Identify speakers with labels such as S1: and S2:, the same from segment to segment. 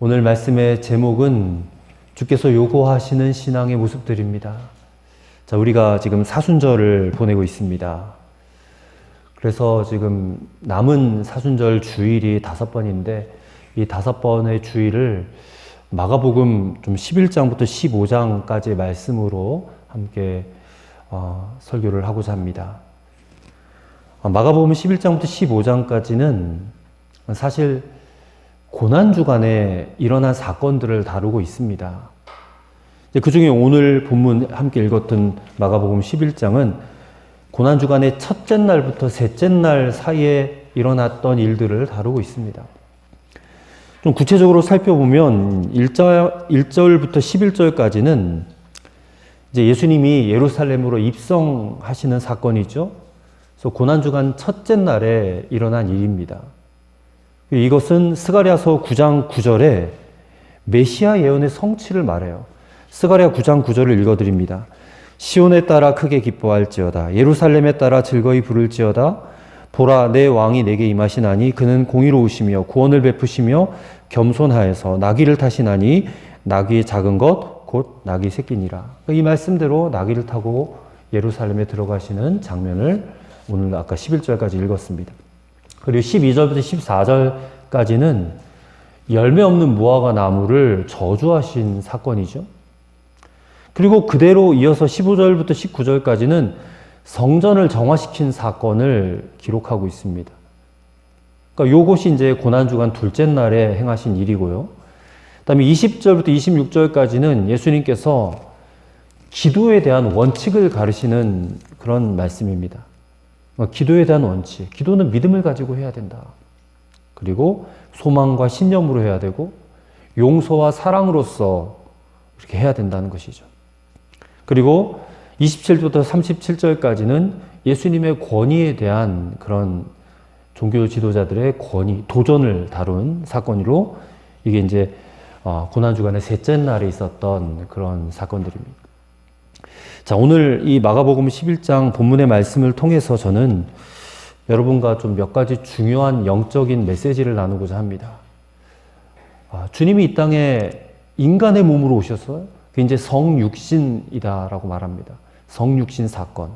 S1: 오늘 말씀의 제목은 주께서 요구하시는 신앙의 모습들입니다. 자, 우리가 지금 사순절을 보내고 있습니다. 그래서 지금 남은 사순절 주일이 5번인데 이 5번의 주일을 마가복음 좀 11장부터 15장까지의 말씀으로 함께 설교를 하고자 합니다. 마가복음 11장부터 15장까지는 사실 고난주간에 일어난 사건들을 다루고 있습니다. 그 중에 오늘 본문 함께 읽었던 마가복음 11장은 고난주간의 첫째 날부터 셋째 날 사이에 일어났던 일들을 다루고 있습니다. 좀 구체적으로 살펴보면 1절부터 11절까지는 이제 예수님이 예루살렘으로 입성하시는 사건이죠. 그래서 고난주간 첫째 날에 일어난 일입니다. 이것은 스가랴서 9장 9절에 메시아 예언의 성취를 말해요. 스가랴 9장 9절을 읽어드립니다. 시온에 따라 크게 기뻐할지어다. 예루살렘에 따라 즐거이 부를지어다. 보라, 내 왕이 내게 임하시나니 그는 공의로우시며 구원을 베푸시며 겸손하여서 나귀를 타시나니 나귀의 작은 것 곧 나귀 새끼니라. 이 말씀대로 나귀를 타고 예루살렘에 들어가시는 장면을 오늘 아까 11절까지 읽었습니다. 그리고 12절부터 14절까지는 열매 없는 무화과 나무를 저주하신 사건이죠. 그리고 그대로 이어서 15절부터 19절까지는 성전을 정화시킨 사건을 기록하고 있습니다. 그러니까 요것이 이제 고난주간 둘째 날에 행하신 일이고요. 그 다음에 20절부터 26절까지는 예수님께서 기도에 대한 원칙을 가르치는 그런 말씀입니다. 기도에 대한 원칙. 기도는 믿음을 가지고 해야 된다. 그리고 소망과 신념으로 해야 되고 용서와 사랑으로서 이렇게 해야 된다는 것이죠. 그리고 27절부터 37절까지는 예수님의 권위에 대한 그런 종교 지도자들의 권위, 도전을 다룬 사건으로 이게 이제 고난주간의 셋째 날에 있었던 그런 사건들입니다. 자, 오늘 이 마가복음 11장 본문의 말씀을 통해서 저는 여러분과 좀 몇 가지 중요한 영적인 메시지를 나누고자 합니다. 주님이 이 땅에 인간의 몸으로 오셨어요. 그게 이제 성육신이다라고 말합니다. 성육신 사건.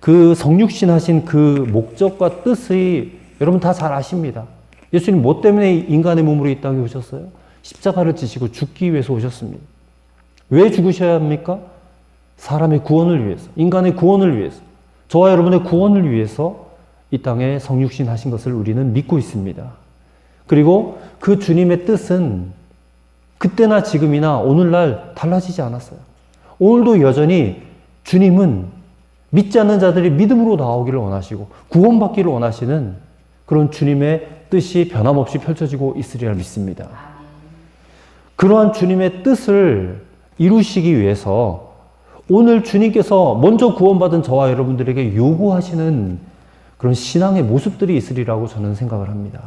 S1: 그 성육신 하신 그 목적과 뜻이 여러분 다 잘 아십니다. 예수님 뭐 때문에 인간의 몸으로 이 땅에 오셨어요? 십자가를 지시고 죽기 위해서 오셨습니다. 왜 죽으셔야 합니까? 사람의 구원을 위해서, 인간의 구원을 위해서, 저와 여러분의 구원을 위해서 이 땅에 성육신 하신 것을 우리는 믿고 있습니다. 그리고 그 주님의 뜻은 그때나 지금이나 오늘날 달라지지 않았어요. 오늘도 여전히 주님은 믿지 않는 자들이 믿음으로 나오기를 원하시고 구원받기를 원하시는 그런 주님의 뜻이 변함없이 펼쳐지고 있으리라 믿습니다. 그러한 주님의 뜻을 이루시기 위해서 오늘 주님께서 먼저 구원받은 저와 여러분들에게 요구하시는 그런 신앙의 모습들이 있으리라고 저는 생각을 합니다.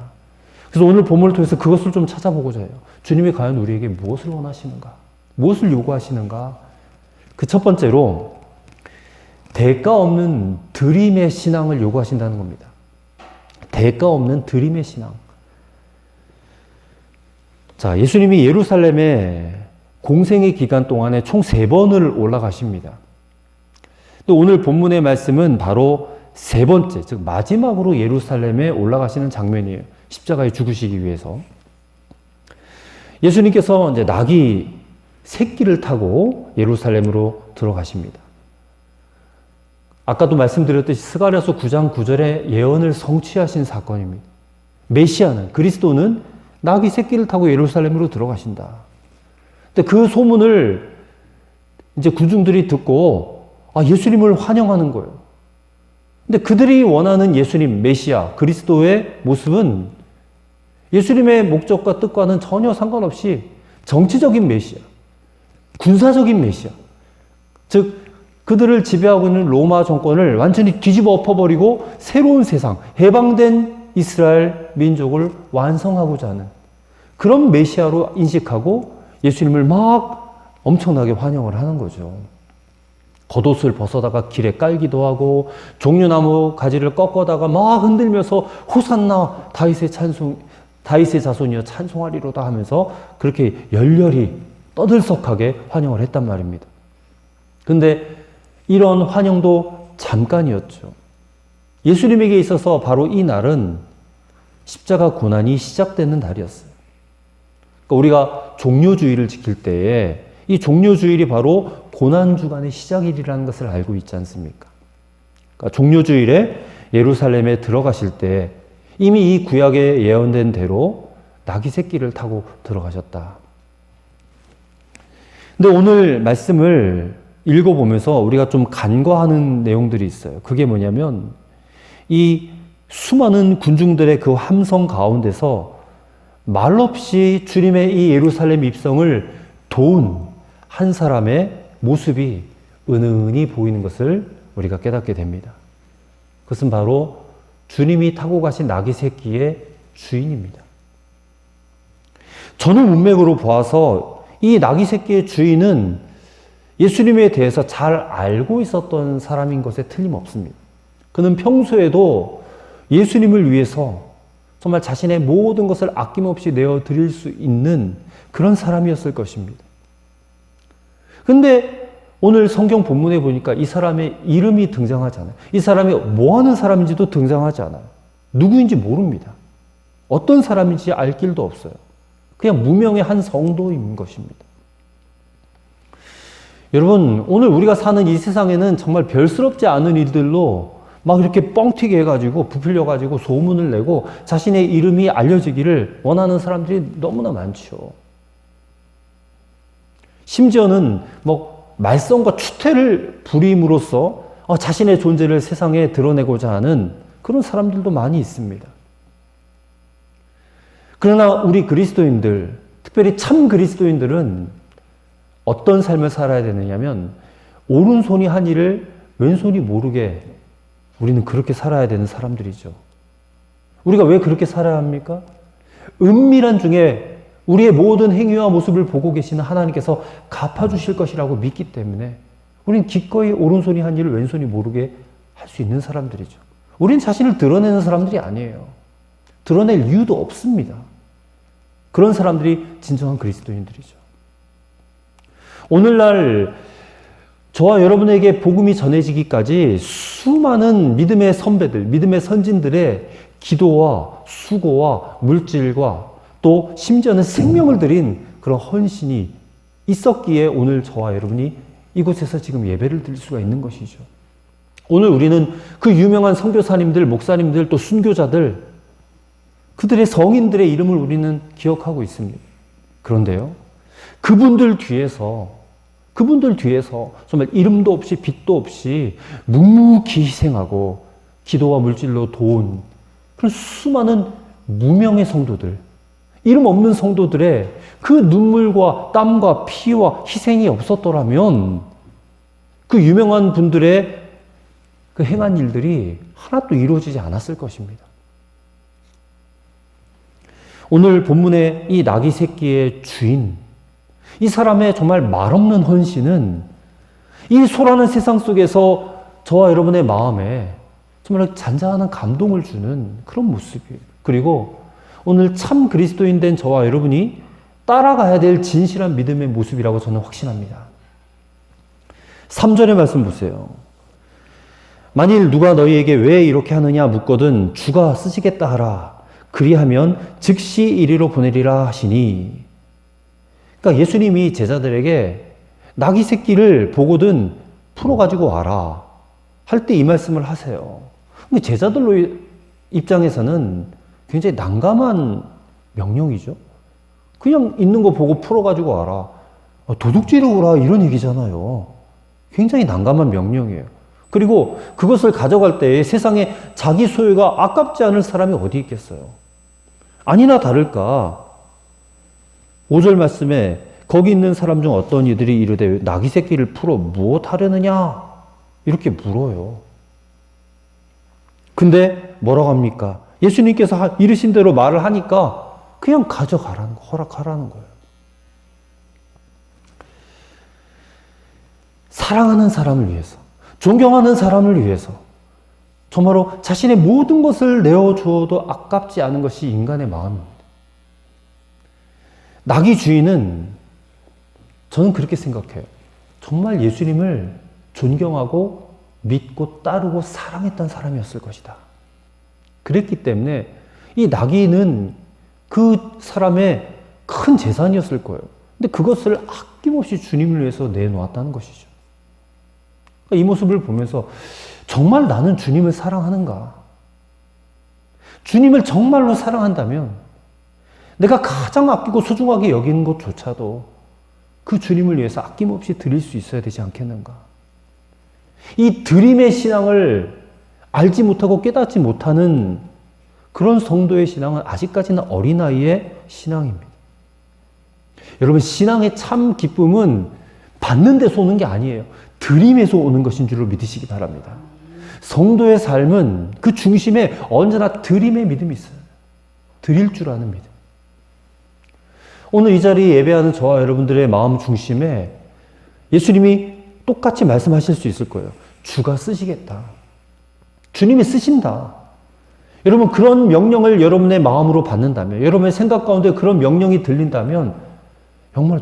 S1: 그래서 오늘 본문을 통해서 그것을 좀 찾아보고자 해요. 주님이 과연 우리에게 무엇을 원하시는가? 무엇을 요구하시는가? 그 첫 번째로 대가 없는 드림의 신앙을 요구하신다는 겁니다. 대가 없는 드림의 신앙. 자, 예수님이 예루살렘에 공생의 기간 동안에 총 3번을 올라가십니다. 또 오늘 본문의 말씀은 바로 세 번째, 즉 마지막으로 예루살렘에 올라가시는 장면이에요. 십자가에 죽으시기 위해서. 예수님께서 이제 나귀 새끼를 타고 예루살렘으로 들어가십니다. 아까도 말씀드렸듯이 스가랴서 9장 9절의 예언을 성취하신 사건입니다. 메시아는, 그리스도는 나귀 새끼를 타고 예루살렘으로 들어가신다. 근데 그 소문을 이제 군중들이 듣고 예수님을 환영하는 거예요. 근데 그들이 원하는 예수님, 메시아, 그리스도의 모습은 예수님의 목적과 뜻과는 전혀 상관없이 정치적인 메시아, 군사적인 메시아, 즉 그들을 지배하고 있는 로마 정권을 완전히 뒤집어 엎어버리고 새로운 세상, 해방된 이스라엘 민족을 완성하고자 하는 그런 메시아로 인식하고 예수님을 막 엄청나게 환영을 하는 거죠. 겉옷을 벗어다가 길에 깔기도 하고 종려나무 가지를 꺾어다가 막 흔들면서 호산나 다윗의 찬송 다윗의 자손이여 찬송하리로다 하면서 그렇게 열렬히 떠들썩하게 환영을 했단 말입니다. 근데 이런 환영도 잠깐이었죠. 예수님에게 있어서 바로 이 날은 십자가 고난이 시작되는 날이었어요. 그러니까 우리가 종료주일을 지킬 때에 이 종료주일이 바로 고난주간의 시작일이라는 것을 알고 있지 않습니까? 그러니까 종료주일에 예루살렘에 들어가실 때 이미 이 구약에 예언된 대로 나귀 새끼를 타고 들어가셨다. 근데 오늘 말씀을 읽어보면서 우리가 좀 간과하는 내용들이 있어요. 그게 뭐냐면 이 수많은 군중들의 그 함성 가운데서 말없이 주님의 이 예루살렘 입성을 도운 한 사람의 모습이 은은히 보이는 것을 우리가 깨닫게 됩니다. 그것은 바로 주님이 타고 가신 나귀 새끼의 주인입니다. 전후 문맥으로 보아서 이 나귀 새끼의 주인은 예수님에 대해서 잘 알고 있었던 사람인 것에 틀림없습니다. 그는 평소에도 예수님을 위해서 정말 자신의 모든 것을 아낌없이 내어드릴 수 있는 그런 사람이었을 것입니다. 근데 오늘 성경 본문에 보니까 이 사람의 이름이 등장하지 않아요. 이 사람이 뭐 하는 사람인지도 등장하지 않아요. 누구인지 모릅니다. 어떤 사람인지 알 길도 없어요. 그냥 무명의 한 성도인 것입니다. 여러분, 오늘 우리가 사는 이 세상에는 정말 별스럽지 않은 일들로 막 이렇게 뻥튀기 해가지고 부풀려가지고 소문을 내고 자신의 이름이 알려지기를 원하는 사람들이 너무나 많죠. 심지어는 뭐 말썽과 추태를 부림으로써 자신의 존재를 세상에 드러내고자 하는 그런 사람들도 많이 있습니다. 그러나 우리 그리스도인들, 특별히 참 그리스도인들은 어떤 삶을 살아야 되느냐면 오른손이 한 일을 왼손이 모르게 우리는 그렇게 살아야 되는 사람들이죠. 우리가 왜 그렇게 살아야 합니까? 은밀한 중에 우리의 모든 행위와 모습을 보고 계시는 하나님께서 갚아주실 것이라고 믿기 때문에 우리는 기꺼이 오른손이 한 일을 왼손이 모르게 할 수 있는 사람들이죠. 우리는 자신을 드러내는 사람들이 아니에요. 드러낼 이유도 없습니다. 그런 사람들이 진정한 그리스도인들이죠. 오늘날 저와 여러분에게 복음이 전해지기까지 수많은 믿음의 선배들, 믿음의 선진들의 기도와 수고와 물질과 또 심지어는 생명을 드린 그런 헌신이 있었기에 오늘 저와 여러분이 이곳에서 지금 예배를 드릴 수가 있는 것이죠. 오늘 우리는 그 유명한 선교사님들, 목사님들, 또 순교자들, 그들의 성인들의 이름을 우리는 기억하고 있습니다. 그런데요, 그분들 뒤에서 정말 이름도 없이 빛도 없이 묵묵히 희생하고 기도와 물질로 도운 그런 수많은 무명의 성도들, 이름 없는 성도들의 그 눈물과 땀과 피와 희생이 없었더라면 그 유명한 분들의 그 행한 일들이 하나도 이루어지지 않았을 것입니다. 오늘 본문의 이 나귀 새끼의 주인, 이 사람의 정말 말없는 헌신은 이 소란한 세상 속에서 저와 여러분의 마음에 정말 잔잔한 감동을 주는 그런 모습이에요. 그리고 오늘 참 그리스도인 된 저와 여러분이 따라가야 될 진실한 믿음의 모습이라고 저는 확신합니다. 3절의 말씀 보세요. 만일 누가 너희에게 왜 이렇게 하느냐 묻거든 주가 쓰시겠다 하라. 그리하면 즉시 이리로 보내리라 하시니. 그러니까 예수님이 제자들에게 나귀 새끼를 보거든 풀어가지고 와라 할 때 이 말씀을 하세요. 근데 제자들로 입장에서는 굉장히 난감한 명령이죠. 그냥 있는 거 보고 풀어가지고 와라. 도둑질을 오라 이런 얘기잖아요. 굉장히 난감한 명령이에요. 그리고 그것을 가져갈 때 세상에 자기 소유가 아깝지 않을 사람이 어디 있겠어요. 아니나 다를까 5절 말씀에 거기 있는 사람 중 어떤 이들이 이르되 나귀 새끼를 풀어 무엇 하려느냐 이렇게 물어요. 근데 뭐라고 합니까? 예수님께서 이르신 대로 말을 하니까 그냥 가져가라는 거, 허락하라는 거예요. 사랑하는 사람을 위해서, 존경하는 사람을 위해서 정말로 자신의 모든 것을 내어주어도 아깝지 않은 것이 인간의 마음입니다. 낙이 주인은 저는 그렇게 생각해요. 정말 예수님을 존경하고 믿고 따르고 사랑했던 사람이었을 것이다. 그랬기 때문에 이 낙이는 그 사람의 큰 재산이었을 거예요. 근데 그것을 아낌없이 주님을 위해서 내놓았다는 것이죠. 이 모습을 보면서 정말 나는 주님을 사랑하는가? 주님을 정말로 사랑한다면 내가 가장 아끼고 소중하게 여기는 것조차도 그 주님을 위해서 아낌없이 드릴 수 있어야 되지 않겠는가? 이 드림의 신앙을 알지 못하고 깨닫지 못하는 그런 성도의 신앙은 아직까지는 어린아이의 신앙입니다. 여러분, 신앙의 참 기쁨은 받는 데서 오는 게 아니에요. 드림에서 오는 것인 줄로 믿으시기 바랍니다. 성도의 삶은 그 중심에 언제나 드림의 믿음이 있어요. 드릴 줄 아는 믿음. 오늘 이 자리에 예배하는 저와 여러분들의 마음 중심에 예수님이 똑같이 말씀하실 수 있을 거예요. 주가 쓰시겠다. 주님이 쓰신다. 여러분, 그런 명령을 여러분의 마음으로 받는다면, 여러분의 생각 가운데 그런 명령이 들린다면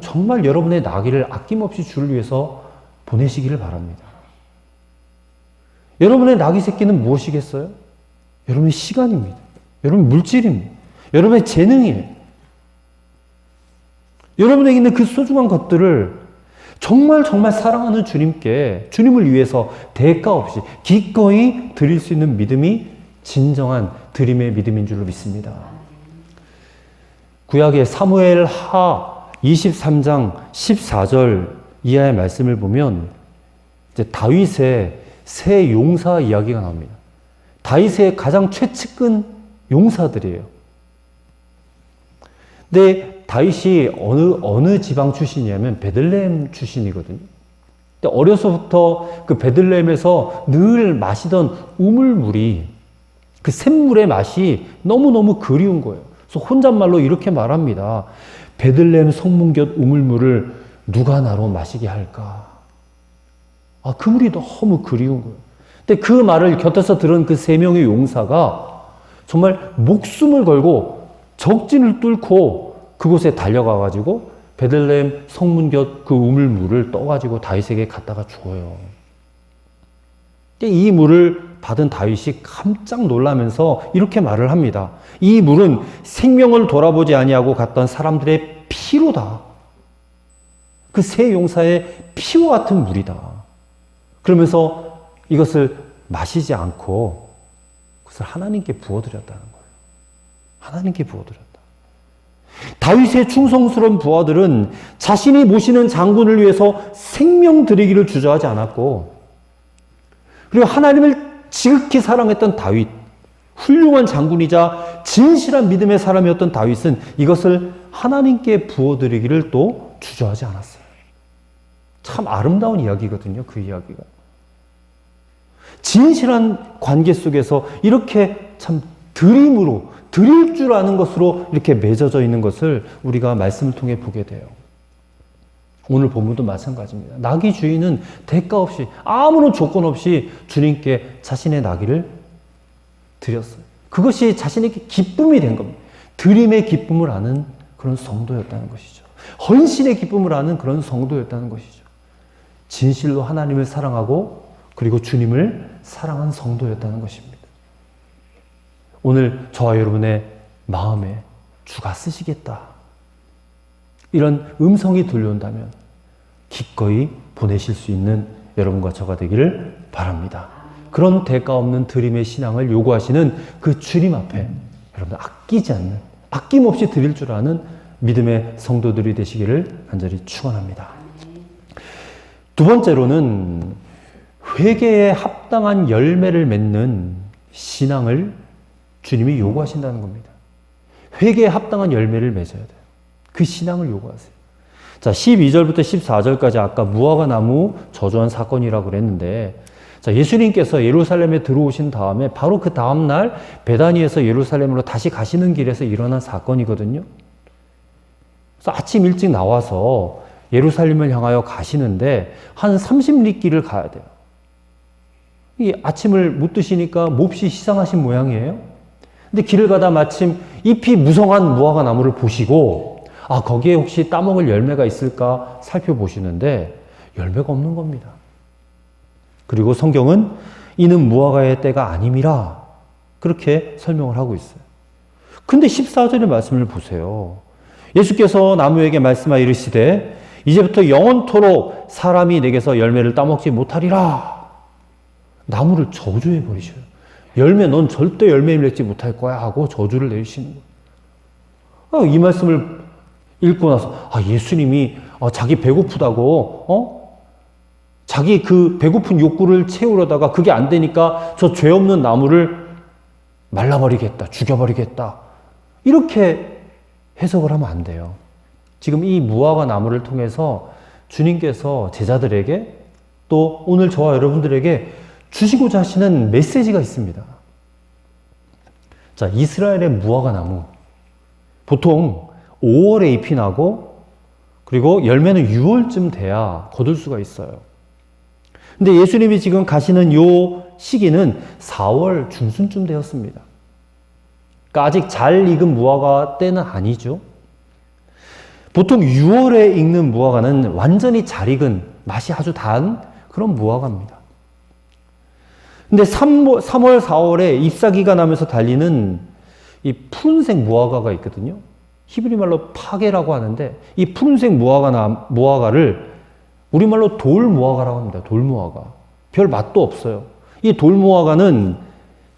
S1: 정말 여러분의 나귀를 아낌없이 주를 위해서 보내시기를 바랍니다. 여러분의 나귀 새끼는 무엇이겠어요? 여러분의 시간입니다. 여러분의 물질입니다. 여러분의 재능이에요. 여러분에게 있는 그 소중한 것들을 정말 사랑하는 주님께, 주님을 위해서 대가 없이 기꺼이 드릴 수 있는 믿음이 진정한 드림의 믿음인 줄로 믿습니다. 구약의 사무엘 하 23장 14절 이하의 말씀을 보면 이제 다윗의 세 용사 이야기가 나옵니다. 다윗의 가장 최측근 용사들이에요. 근데 다윗이 어느 지방 출신이냐면 베들레헴 출신이거든요. 근데 어려서부터 그 베들레헴에서 늘 마시던 우물물이, 그 샘물의 맛이 너무너무 그리운 거예요. 그래서 혼잣말로 이렇게 말합니다. 베들레헴 성문곁 우물물을 누가 나로 마시게 할까? 그 물이 너무 그리운 거예요. 근데 그 말을 곁에서 들은 그 세 명의 용사가 정말 목숨을 걸고 적진을 뚫고 그곳에 달려가가지고 베들레헴 성문 곁 그 우물물을 떠가지고 다윗에게 갖다가 주어요. 이 물을 받은 다윗이 깜짝 놀라면서 이렇게 말을 합니다. 이 물은 생명을 돌아보지 아니하고 갔던 사람들의 피로다. 그 세 용사의 피와 같은 물이다. 그러면서 이것을 마시지 않고 그것을 하나님께 부어드렸다는 거예요. 하나님께 부어드렸다. 다윗의 충성스러운 부하들은 자신이 모시는 장군을 위해서 생명 드리기를 주저하지 않았고, 그리고 하나님을 지극히 사랑했던 다윗, 훌륭한 장군이자 진실한 믿음의 사람이었던 다윗은 이것을 하나님께 부어드리기를 또 주저하지 않았어요. 참 아름다운 이야기거든요, 그 이야기가. 진실한 관계 속에서 이렇게 참 드림으로, 드릴 줄 아는 것으로 이렇게 맺어져 있는 것을 우리가 말씀을 통해 보게 돼요. 오늘 본문도 마찬가지입니다. 나귀 주인은 대가 없이, 아무런 조건 없이 주님께 자신의 나귀를 드렸어요. 그것이 자신에게 기쁨이 된 겁니다. 드림의 기쁨을 아는 그런 성도였다는 것이죠. 헌신의 기쁨을 아는 그런 성도였다는 것이죠. 진실로 하나님을 사랑하고 그리고 주님을 사랑한 성도였다는 것입니다. 오늘 저와 여러분의 마음에 주가 쓰시겠다, 이런 음성이 들려온다면 기꺼이 보내실 수 있는 여러분과 저가 되기를 바랍니다. 그런 대가 없는 드림의 신앙을 요구하시는 그 주님 앞에 여러분 아끼지 않는, 아낌없이 드릴 줄 아는 믿음의 성도들이 되시기를 간절히 축원합니다. 두 번째로는 회개에 합당한 열매를 맺는 신앙을 주님이 요구하신다는 겁니다. 회개에 합당한 열매를 맺어야 돼요. 그 신앙을 요구하세요. 자, 12절부터 14절까지 아까 무화과 나무 저주한 사건이라고 그랬는데, 자, 예수님께서 예루살렘에 들어오신 다음에 바로 그 다음날 베다니에서 예루살렘으로 다시 가시는 길에서 일어난 사건이거든요. 그래서 아침 일찍 나와서 예루살렘을 향하여 가시는데 한 30리 길을 가야 돼요. 이 아침을 못 드시니까 몹시 시장하신 모양이에요. 근데 길을 가다 마침 잎이 무성한 무화과 나무를 보시고 아, 거기에 혹시 따먹을 열매가 있을까 살펴보시는데 열매가 없는 겁니다. 그리고 성경은 이는 무화과의 때가 아님이라 그렇게 설명을 하고 있어요. 근데 14절의 말씀을 보세요. 예수께서 나무에게 말씀하 이르시되 이제부터 영원토록 사람이 내게서 열매를 따먹지 못하리라. 나무를 저주해 버리셔요. 넌 절대 열매를 맺지 못할 거야 하고 저주를 내리시는 거예요. 이 말씀을 읽고 나서 예수님이 자기 배고프다고 자기 그 배고픈 욕구를 채우려다가 그게 안 되니까 저 죄 없는 나무를 말라버리겠다, 죽여버리겠다, 이렇게 해석을 하면 안 돼요. 지금 이 무화과 나무를 통해서 주님께서 제자들에게 또 오늘 저와 여러분들에게 주시고자 하시는 메시지가 있습니다. 자, 이스라엘의 무화과 나무 보통 5월에 잎이 나고 그리고 열매는 6월쯤 돼야 거둘 수가 있어요. 근데 예수님이 지금 가시는 요 시기는 4월 중순쯤 되었습니다. 그러니까 아직 잘 익은 무화과 때는 아니죠. 보통 6월에 익는 무화과는 완전히 잘 익은 맛이 아주 단 그런 무화과입니다. 근데 3월, 4월에 잎사귀가 나면서 달리는 이 푸른색 무화과가 있거든요. 히브리 말로 파게라고 하는데 이 푸른색 무화과를 우리말로 돌무화과라고 합니다. 돌무화과. 별 맛도 없어요. 이 돌무화과는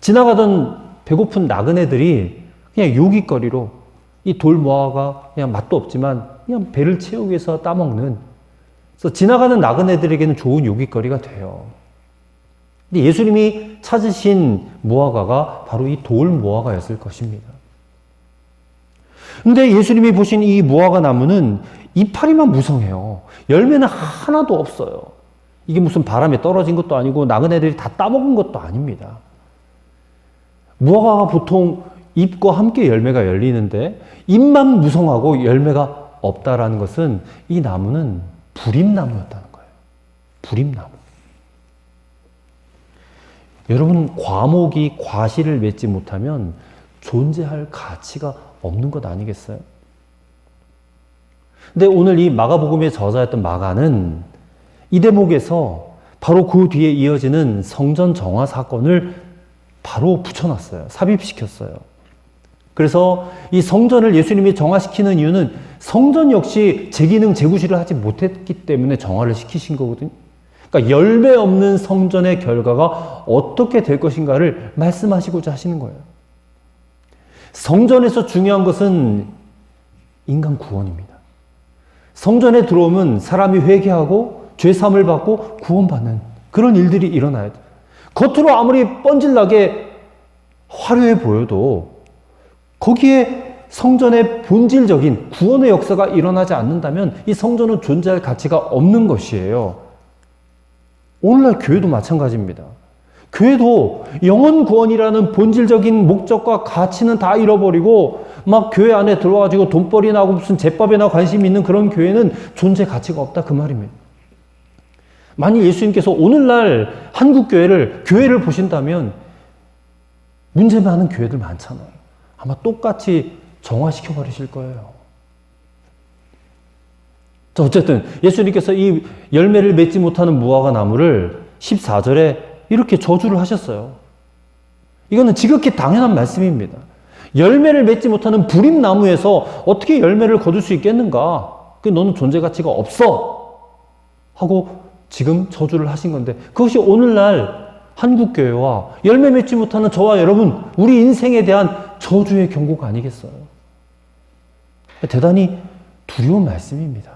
S1: 지나가던 배고픈 나그네들이 그냥 요깃거리로 이 돌무화과 그냥 맛도 없지만 그냥 배를 채우기 위해서 따먹는, 그래서 지나가는 나그네들에게는 좋은 요깃거리가 돼요. 근데 예수님이 찾으신 무화과가 바로 이 돌무화과였을 것입니다. 근데 예수님이 보신 이 무화과 나무는 이파리만 무성해요. 열매는 하나도 없어요. 이게 무슨 바람에 떨어진 것도 아니고 나그네들이 다 따먹은 것도 아닙니다. 무화과가 보통 잎과 함께 열매가 열리는데 잎만 무성하고 열매가 없다라는 것은 이 나무는 불임나무였다는 거예요. 불임나무. 여러분, 과목이 과실을 맺지 못하면 존재할 가치가 없는 것 아니겠어요? 근데 오늘 이 마가복음의 저자였던 마가는 이 대목에서 바로 그 뒤에 이어지는 성전 정화 사건을 바로 붙여놨어요. 삽입시켰어요. 그래서 이 성전을 예수님이 정화시키는 이유는 성전 역시 제기능 제구실을 하지 못했기 때문에 정화를 시키신 거거든요. 그러니까 열매 없는 성전의 결과가 어떻게 될 것인가를 말씀하시고자 하시는 거예요. 성전에서 중요한 것은 인간 구원입니다. 성전에 들어오면 사람이 회개하고 죄사함을 받고 구원받는 그런 일들이 일어나야 돼요. 겉으로 아무리 뻔질나게 화려해 보여도 거기에 성전의 본질적인 구원의 역사가 일어나지 않는다면 이 성전은 존재할 가치가 없는 것이에요. 오늘날 교회도 마찬가지입니다. 교회도 영혼 구원이라는 본질적인 목적과 가치는 다 잃어버리고 막 교회 안에 들어와가지고 돈벌이나 하고 무슨 제밥에나 관심이 있는 그런 교회는 존재 가치가 없다, 그 말입니다. 만일 예수님께서 오늘날 한국 교회를 보신다면 문제 많은 교회들 많잖아요. 아마 똑같이 정화시켜 버리실 거예요. 자, 어쨌든 예수님께서 이 열매를 맺지 못하는 무화과 나무를 14절에 이렇게 저주를 하셨어요. 이거는 지극히 당연한 말씀입니다. 열매를 맺지 못하는 불임나무에서 어떻게 열매를 거둘 수 있겠는가? 너는 존재 가치가 없어! 하고 지금 저주를 하신 건데, 그것이 오늘날 한국교회와 열매 맺지 못하는 저와 여러분, 우리 인생에 대한 저주의 경고가 아니겠어요? 대단히 두려운 말씀입니다.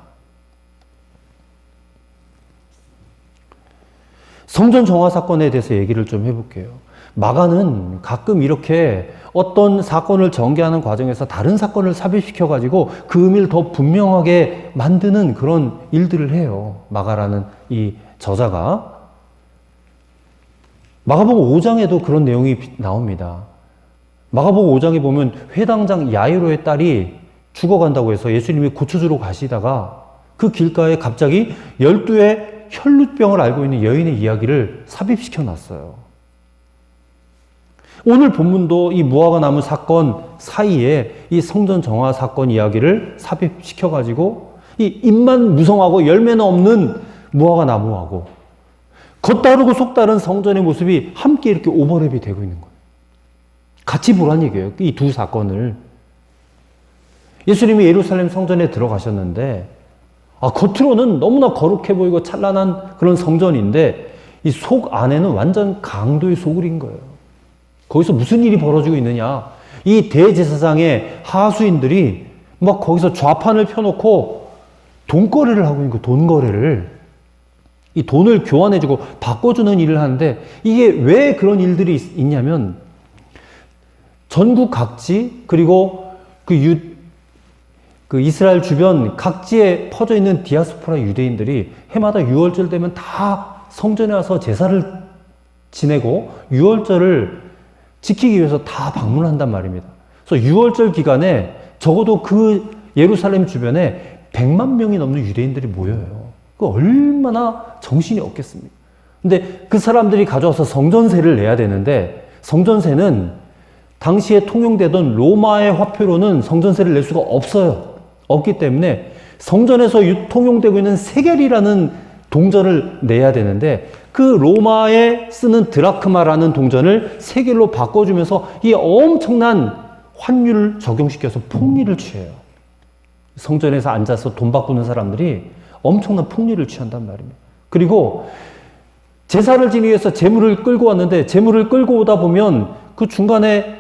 S1: 성전 정화 사건에 대해서 얘기를 좀 해볼게요. 마가는 가끔 이렇게 어떤 사건을 전개하는 과정에서 다른 사건을 삽입시켜가지고 그 의미를 더 분명하게 만드는 그런 일들을 해요. 마가라는 이 저자가. 마가복음 5장에도 그런 내용이 나옵니다. 마가복음 5장에 보면 회당장 야이로의 딸이 죽어간다고 해서 예수님이 고쳐주러 가시다가 그 길가에 갑자기 12의 혈루병을 앓고 있는 여인의 이야기를 삽입시켜 놨어요. 오늘 본문도 이 무화과 나무 사건 사이에 이 성전 정화 사건 이야기를 삽입시켜가지고 이 잎만 무성하고 열매는 없는 무화과 나무하고 겉다르고 속다른 성전의 모습이 함께 이렇게 오버랩이 되고 있는 거예요. 같이 보란 얘기예요. 이 두 사건을. 예수님이 예루살렘 성전에 들어가셨는데 겉으로는 너무나 거룩해 보이고 찬란한 그런 성전인데 이 속 안에는 완전 강도의 소굴인 거예요. 거기서 무슨 일이 벌어지고 있느냐. 이 대제사장의 하수인들이 막 거기서 좌판을 펴놓고 돈거래를 하고 있는 거예요. 돈거래를. 이 돈을 교환해주고 바꿔주는 일을 하는데 이게 왜 그런 일들이 있냐면 전국 각지 그리고 그 이스라엘 주변 각지에 퍼져 있는 디아스포라 유대인들이 해마다 유월절 되면 다 성전에 와서 제사를 지내고 유월절을 지키기 위해서 다 방문한단 말입니다. 그래서 유월절 기간에 적어도 그 예루살렘 주변에 100만 명이 넘는 유대인들이 모여요. 그 얼마나 정신이 없겠습니까? 근데 그 사람들이 가져와서 성전세를 내야 되는데 성전세는 당시에 통용되던 로마의 화폐로는 성전세를 낼 수가 없어요. 없기 때문에 성전에서 통용되고 있는 세겔이라는 동전을 내야 되는데 그 로마에 쓰는 드라크마라는 동전을 세겔로 바꿔주면서 이 엄청난 환율을 적용시켜서 폭리를 취해요. 성전에서 앉아서 돈 바꾸는 사람들이 엄청난 폭리를 취한단 말입니다. 그리고 제사를 지내기 위해서 제물을 끌고 왔는데 제물을 끌고 오다 보면 그 중간에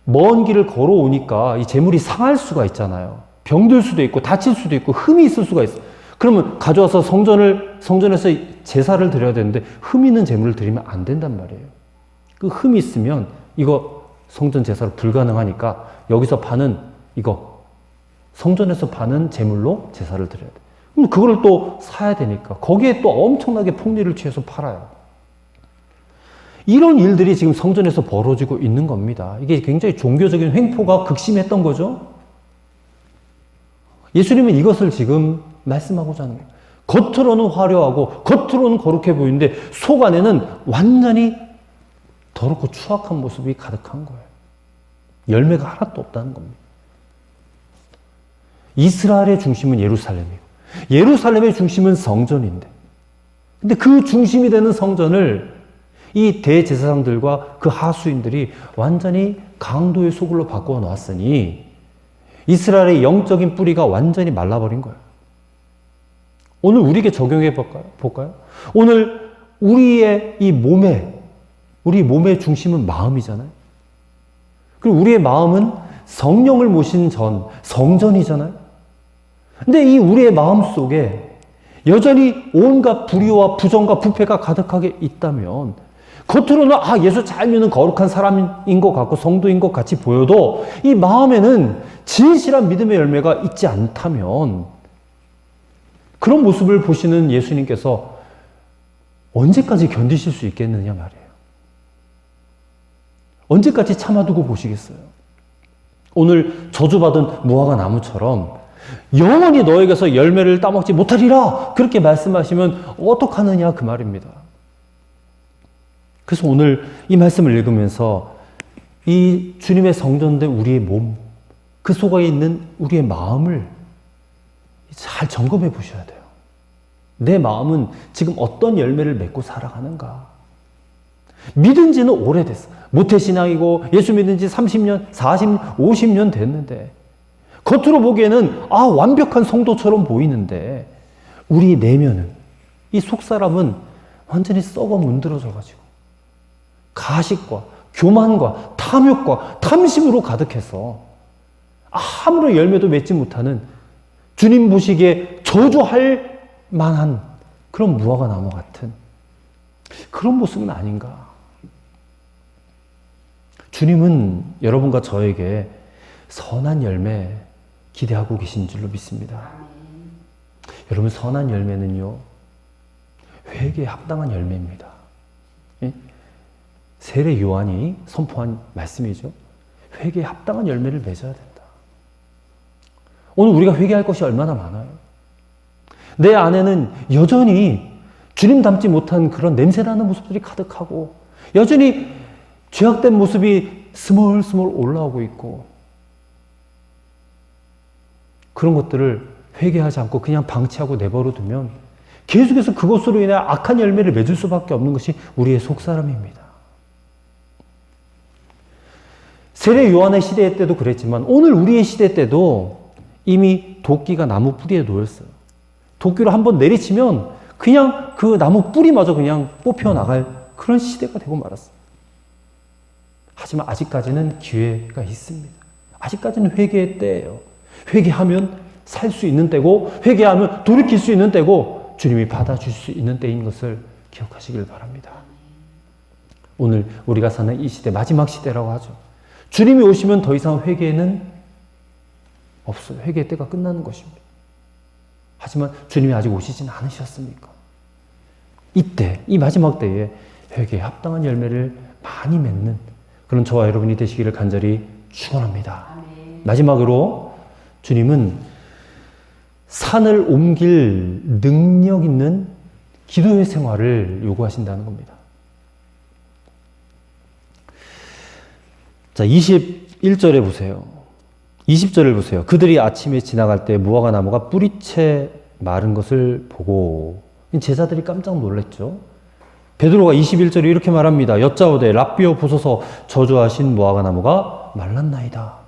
S1: 먼 길을 걸어오니까 이 제물이 상할 수가 있잖아요. 병들 수도 있고 다칠 수도 있고 흠이 있을 수가 있어요. 그러면 가져와서 성전에서 제사를 드려야 되는데 흠 있는 제물을 드리면 안 된단 말이에요. 그 흠이 있으면 이거 성전 제사로 불가능하니까 여기서 파는 이거 성전에서 파는 제물로 제사를 드려야 돼. 그럼 그걸 또 사야 되니까 거기에 또 엄청나게 폭리를 취해서 팔아요. 이런 일들이 지금 성전에서 벌어지고 있는 겁니다. 이게 굉장히 종교적인 횡포가 극심했던 거죠. 예수님은 이것을 지금 말씀하고자 하는 거예요. 겉으로는 화려하고 겉으로는 거룩해 보이는데 속 안에는 완전히 더럽고 추악한 모습이 가득한 거예요. 열매가 하나도 없다는 겁니다. 이스라엘의 중심은 예루살렘이고 예루살렘의 중심은 성전인데 근데 그 중심이 되는 성전을 이 대제사장들과 그 하수인들이 완전히 강도의 소굴로 바꾸어 놨으니 이스라엘의 영적인 뿌리가 완전히 말라버린 거예요. 오늘 우리에게 적용해 볼까요? 오늘 우리의 우리 몸의 중심은 마음이잖아요. 그리고 우리의 마음은 성령을 모신 성전이잖아요. 근데 이 우리의 마음 속에 여전히 온갖 불의와 부정과 부패가 가득하게 있다면 겉으로는 예수 잘 믿는 거룩한 사람인 것 같고 성도인 것 같이 보여도 이 마음에는 진실한 믿음의 열매가 있지 않다면 그런 모습을 보시는 예수님께서 언제까지 견디실 수 있겠느냐 말이에요. 언제까지 참아두고 보시겠어요? 오늘 저주받은 무화과 나무처럼 영원히 너에게서 열매를 따먹지 못하리라 그렇게 말씀하시면 어떡하느냐 그 말입니다. 그래서 오늘 이 말씀을 읽으면서 이 주님의 성전된 우리의 몸, 그 속에 있는 우리의 마음을 잘 점검해 보셔야 돼요. 내 마음은 지금 어떤 열매를 맺고 살아가는가? 믿은 지는 오래됐어. 모태신앙이고 예수 믿은 지 30년, 40년, 50년 됐는데 겉으로 보기에는 완벽한 성도처럼 보이는데 우리 내면은 이 속사람은 완전히 썩어 문드러져 가지고 가식과 교만과 탐욕과 탐심으로 가득해서 아무런 열매도 맺지 못하는 주님 보시기에 저주할 만한 그런 무화과 나무 같은 그런 모습은 아닌가. 주님은 여러분과 저에게 선한 열매 기대하고 계신 줄로 믿습니다. 여러분, 선한 열매는요, 회개에 합당한 열매입니다. 세례 요한이 선포한 말씀이죠. 회개에 합당한 열매를 맺어야 된다. 오늘 우리가 회개할 것이 얼마나 많아요. 내 안에는 여전히 주님 닮지 못한 그런 냄새나는 모습들이 가득하고 여전히 죄악된 모습이 스멀스멀 올라오고 있고, 그런 것들을 회개하지 않고 그냥 방치하고 내버려 두면 계속해서 그것으로 인해 악한 열매를 맺을 수밖에 없는 것이 우리의 속사람입니다. 세례 요한의 시대 때도 그랬지만 오늘 우리의 시대 때도 이미 도끼가 나무 뿌리에 놓였어요. 도끼로 한번 내리치면 그냥 그 나무 뿌리마저 그냥 뽑혀 나갈 그런 시대가 되고 말았어요. 하지만 아직까지는 기회가 있습니다. 아직까지는 회개의 때예요. 회개하면 살 수 있는 때고, 회개하면 돌이킬 수 있는 때고, 주님이 받아줄 수 있는 때인 것을 기억하시길 바랍니다. 오늘 우리가 사는 이 시대, 마지막 시대라고 하죠. 주님이 오시면 더 이상 회개는 없어요. 회개의 때가 끝나는 것입니다. 하지만 주님이 아직 오시진 않으셨습니까? 이때, 이 마지막 때에 회개에 합당한 열매를 많이 맺는 그런 저와 여러분이 되시기를 간절히 축원합니다. 마지막으로 주님은 산을 옮길 능력 있는 기도의 생활을 요구하신다는 겁니다. 자, 21절에 보세요. 20절을 보세요. 그들이 아침에 지나갈 때 무화과 나무가 뿌리채 마른 것을 보고, 제자들이 깜짝 놀랐죠. 베드로가 21절에 이렇게 말합니다. 여짜오되 랍비여 보소서 저주하신 무화과 나무가 말랐나이다.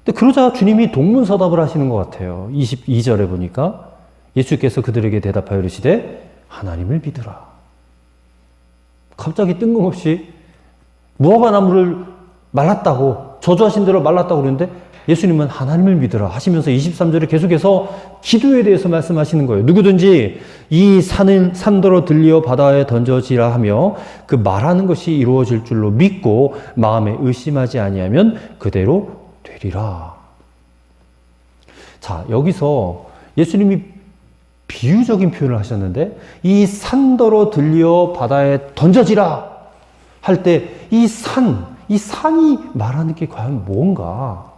S1: 근데 그러자 주님이 동문서답을 하시는 것 같아요. 22절에 보니까 예수께서 그들에게 대답하여 이르시되 하나님을 믿으라. 갑자기 뜬금없이 무화과 나무를 말랐다고, 저주하신 대로 말랐다고 그러는데 예수님은 하나님을 믿으라 하시면서 23절에 계속해서 기도에 대해서 말씀하시는 거예요. 누구든지 이 산더러 들려 바다에 던져지라 하며 그 말하는 것이 이루어질 줄로 믿고 마음에 의심하지 아니하면 그대로 되리라. 자, 여기서 예수님이 비유적인 표현을 하셨는데, 이 산더러 들려 바다에 던져지라 할 때 이 산이 말하는 게 과연 뭔가?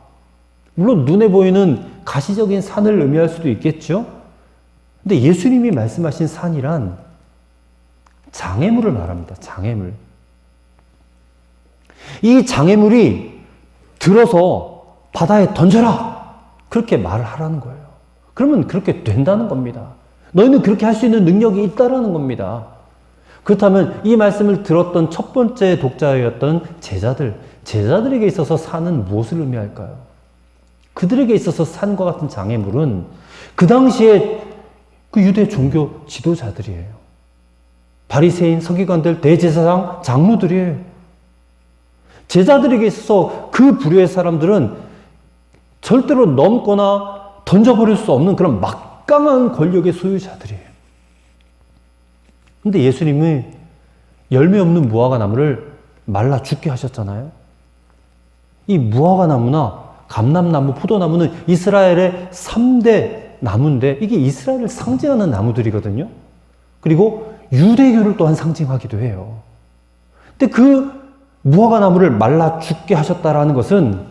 S1: 물론 눈에 보이는 가시적인 산을 의미할 수도 있겠죠. 근데 예수님이 말씀하신 산이란 장애물을 말합니다. 장애물. 이 장애물이 들어서 바다에 던져라, 그렇게 말을 하라는 거예요. 그러면 그렇게 된다는 겁니다. 너희는 그렇게 할 수 있는 능력이 있다라는 겁니다. 그렇다면 이 말씀을 들었던 첫 번째 독자였던 제자들에게 있어서 산은 무엇을 의미할까요? 그들에게 있어서 산과 같은 장애물은 그 당시에 그 유대 종교 지도자들이에요. 바리새인, 서기관들, 대제사장, 장로들이에요. 제자들에게 있어서 그 부류의 사람들은 절대로 넘거나 던져버릴 수 없는 그런 막강한 권력의 소유자들이에요. 근데 예수님이 열매 없는 무화과 나무를 말라 죽게 하셨잖아요. 이 무화과 나무나 감람나무, 포도나무는 이스라엘의 3대 나무인데 이게 이스라엘을 상징하는 나무들이거든요. 그리고 유대교를 또한 상징하기도 해요. 근데 그 무화과 나무를 말라 죽게 하셨다라는 것은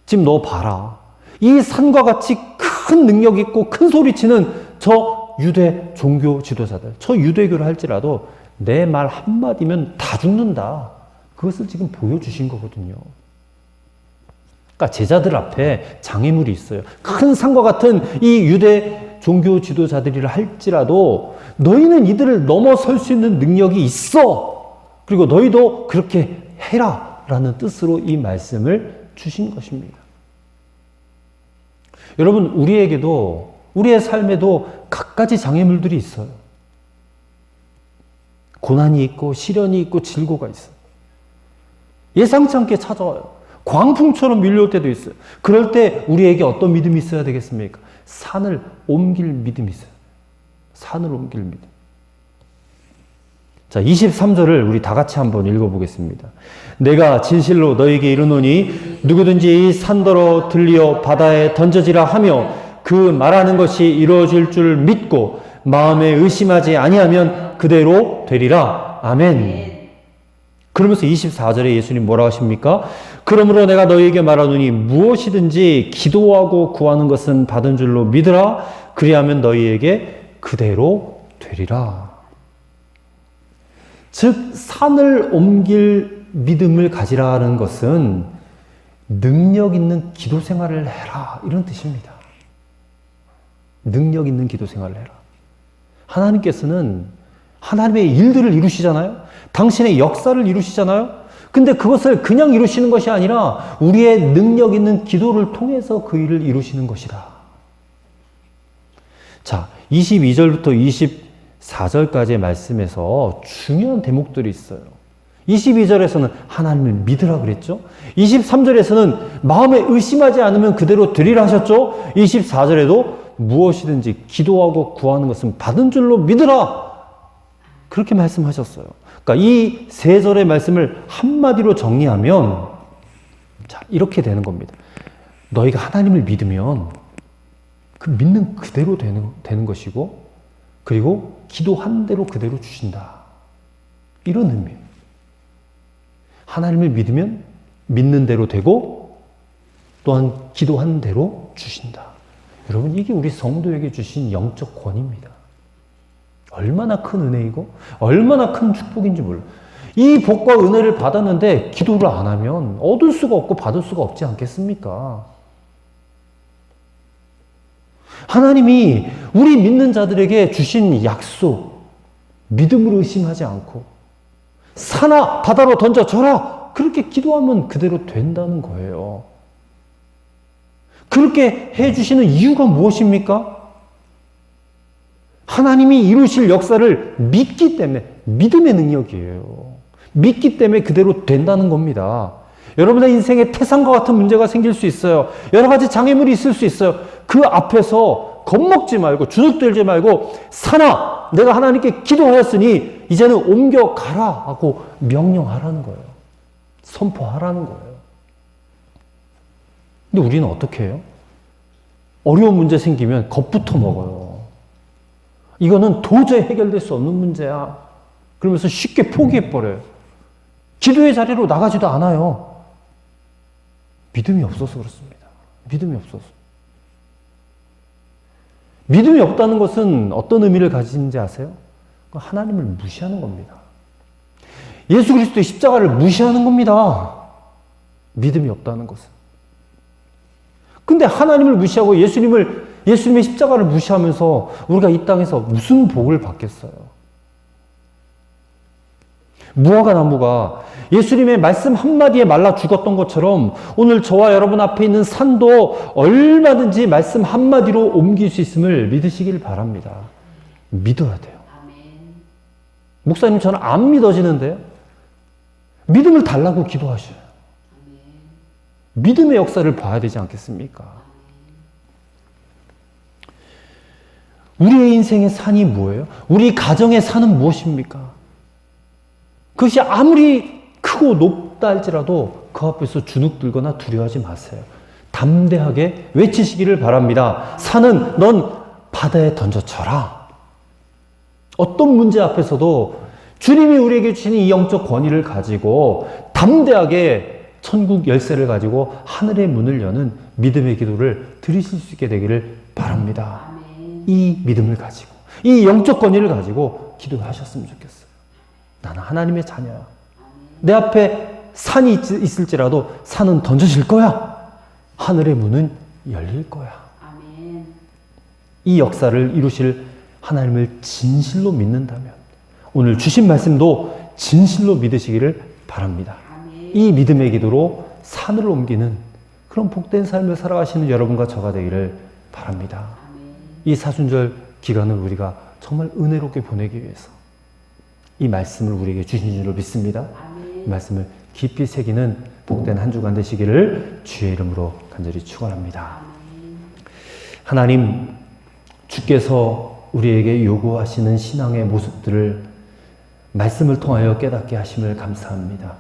S1: 지금 너 봐라. 이 산과 같이 큰 능력 있고 큰 소리치는 저 유대 종교 지도자들, 저 유대교를 할지라도 내 말 한마디면 다 죽는다. 그것을 지금 보여주신 거거든요. 그러니까 제자들 앞에 장애물이 있어요. 큰 산과 같은 이 유대 종교 지도자들이라 할지라도 너희는 이들을 넘어설 수 있는 능력이 있어. 그리고 너희도 그렇게 해라 라는 뜻으로 이 말씀을 주신 것입니다. 여러분, 우리의 삶에도 갖가지 장애물들이 있어요. 고난이 있고 시련이 있고 질고가 있어요. 예상치 않게 찾아와요. 광풍처럼 밀려올 때도 있어요. 그럴 때 우리에게 어떤 믿음이 있어야 되겠습니까? 산을 옮길 믿음이 있어요. 산을 옮길 믿음. 자, 23절을 우리 다 같이 한번 읽어보겠습니다. 내가 진실로 너에게 이르노니 누구든지 이 산더러 들려 바다에 던져지라 하며 그 말하는 것이 이루어질 줄 믿고 마음에 의심하지 아니하면 그대로 되리라. 아멘. 그러면서 24절에 예수님 뭐라고 하십니까? 그러므로 내가 너희에게 말하노니 무엇이든지 기도하고 구하는 것은 받은 줄로 믿으라. 그리하면 너희에게 그대로 되리라. 즉 산을 옮길 믿음을 가지라는 것은 능력 있는 기도 생활을 해라 이런 뜻입니다. 능력 있는 기도 생활을 해라. 하나님께서는 하나님의 일들을 이루시잖아요. 당신의 역사를 이루시잖아요. 근데 그것을 그냥 이루시는 것이 아니라 우리의 능력 있는 기도를 통해서 그 일을 이루시는 것이다. 자, 22절부터 24절까지의 말씀에서 중요한 대목들이 있어요. 22절에서는 하나님을 믿으라 그랬죠. 23절에서는 마음에 의심하지 않으면 그대로 드리라 하셨죠. 24절에도 무엇이든지 기도하고 구하는 것은 받은 줄로 믿으라. 그렇게 말씀하셨어요. 그러니까 이 세 절의 말씀을 한마디로 정리하면 자, 이렇게 되는 겁니다. 너희가 하나님을 믿으면 그 믿는 그대로 되는 것이고, 그리고 기도한 대로 그대로 주신다. 이런 의미예요. 하나님을 믿으면 믿는 대로 되고 또한 기도한 대로 주신다. 여러분, 이게 우리 성도에게 주신 영적 권위입니다. 얼마나 큰 은혜이고 얼마나 큰 축복인지 몰라요. 이 복과 은혜를 받았는데 기도를 안 하면 얻을 수가 없고 받을 수가 없지 않겠습니까? 하나님이 우리 믿는 자들에게 주신 약속, 믿음으로 의심하지 않고 산아 바다로 던져져라 그렇게 기도하면 그대로 된다는 거예요. 그렇게 해주시는 이유가 무엇입니까? 하나님이 이루실 역사를 믿기 때문에, 믿음의 능력이에요. 믿기 때문에 그대로 된다는 겁니다. 여러분의 인생에 태산과 같은 문제가 생길 수 있어요. 여러 가지 장애물이 있을 수 있어요. 그 앞에서 겁먹지 말고 주눅들지 말고 산아 내가 하나님께 기도하였으니 이제는 옮겨가라 하고 명령하라는 거예요. 선포하라는 거예요. 근데 우리는 어떻게 해요? 어려운 문제 생기면 겁부터 먹어요. 이거는 도저히 해결될 수 없는 문제야. 그러면서 쉽게 포기해버려요. 기도의 자리로 나가지도 않아요. 믿음이 없어서 그렇습니다. 믿음이 없어서. 믿음이 없다는 것은 어떤 의미를 가지는지 아세요? 하나님을 무시하는 겁니다. 예수 그리스도의 십자가를 무시하는 겁니다. 믿음이 없다는 것은. 근데 하나님을 무시하고 예수님의 십자가를 무시하면서 우리가 이 땅에서 무슨 복을 받겠어요? 무화과 나무가 예수님의 말씀 한마디에 말라 죽었던 것처럼 오늘 저와 여러분 앞에 있는 산도 얼마든지 말씀 한마디로 옮길 수 있음을 믿으시길 바랍니다. 믿어야 돼요. 목사님 저는 안 믿어지는데요. 믿음을 달라고 기도하셔요. 믿음의 역사를 봐야 되지 않겠습니까? 우리의 인생의 산이 뭐예요? 우리 가정의 산은 무엇입니까? 그것이 아무리 크고 높다 할지라도 그 앞에서 주눅들거나 두려워하지 마세요. 담대하게 외치시기를 바랍니다. 산은 넌 바다에 던져쳐라. 어떤 문제 앞에서도 주님이 우리에게 주신 이 영적 권위를 가지고 담대하게 천국 열쇠를 가지고 하늘의 문을 여는 믿음의 기도를 드리실 수 있게 되기를 바랍니다. 이 믿음을 가지고 이 영적 권위를 가지고 기도하셨으면 좋겠어요. 나는 하나님의 자녀야. 내 앞에 산이 있을지라도 산은 던져질 거야. 하늘의 문은 열릴 거야. 이 역사를 이루실 하나님을 진실로 믿는다면 오늘 주신 말씀도 진실로 믿으시기를 바랍니다. 이 믿음의 기도로 산을 옮기는 그런 복된 삶을 살아가시는 여러분과 저가 되기를 바랍니다. 이 사순절 기간을 우리가 정말 은혜롭게 보내기 위해서 이 말씀을 우리에게 주신 줄로 믿습니다. 이 말씀을 깊이 새기는 복된 한 주간 되시기를 주의 이름으로 간절히 축원합니다. 하나님, 주께서 우리에게 요구하시는 신앙의 모습들을 말씀을 통하여 깨닫게 하심을 감사합니다.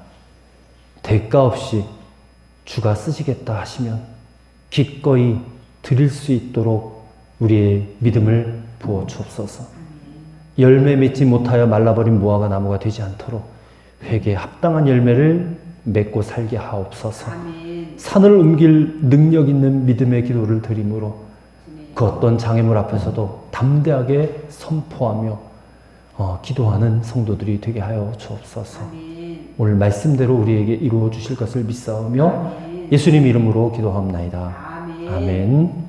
S1: 대가 없이 주가 쓰시겠다 하시면 기꺼이 드릴 수 있도록 우리의 믿음을 부어 주옵소서. 열매 맺지 못하여 말라버린 무화과 나무가 되지 않도록 회개에 합당한 열매를 맺고 살게 하옵소서. 산을 옮길 능력 있는 믿음의 기도를 드림으로 그 어떤 장애물 앞에서도 담대하게 선포하며 기도하는 성도들이 되게 하여 주옵소서.
S2: 아멘.
S1: 오늘 말씀대로 우리에게 이루어 주실 것을 믿사오며
S2: 아멘.
S1: 예수님 이름으로 기도하옵나이다.
S2: 아멘.
S1: 아멘.